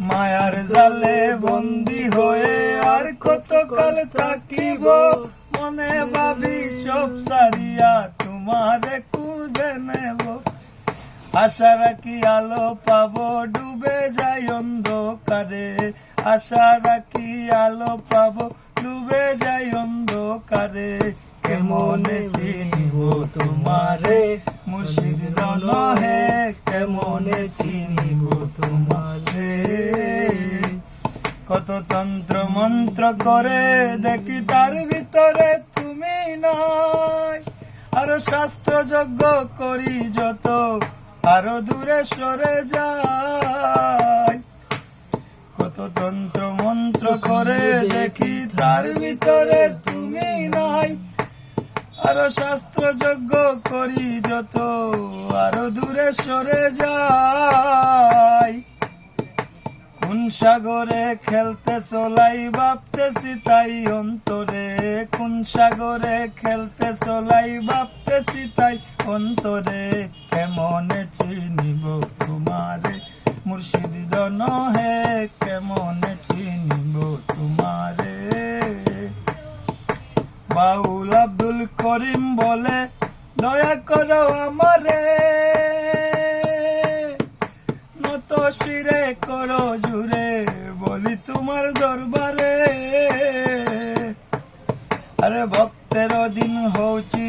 মায়ার জালে বন্দি হয়ে আর কতকাল থাকিব, মনে ভাবি সব সারিয়া তোমারে খুঁজে নেব। আশা রাখি আলো পাবো, ডুবে যাই অন্ধকারে। আশা রাখি আলো পাবো, ডুবে যাই অন্ধকারে। কেমনে চিনিব তোমারে মুর্শিদ রনহে, কেমনে চিনিব তোমারে। কত তন্ত্র মন্ত্র করে দেখি তার ভিতরে তুমি নাই, আরো শাস্ত্র যজ্ঞ করি যত আরো দূরে সরে যাই। কত তন্ত্র মন্ত্র করে দেখি তার ভিতরে তুমি নাই, আরো শাস্ত্র যজ্ঞ করি যত আরো দূরে সরে যাই। কোন সাগরে খেলতে চলাই ভাবতেছি তাই অন্তরে, কোন সাগরে খেলতে চলাই ভাবতেছি তাই অন্তরে। কেমনে চিনিব তোমারে মুর্শিদ রনহে, কেমনে চিনিব তোমারে। বাউল আব্দুল করিম বলে দয়া করো আমারে, নত শিরে করো জুড়ে বলি তোমার দরবারে। আরে ভক্তের দিন হউছি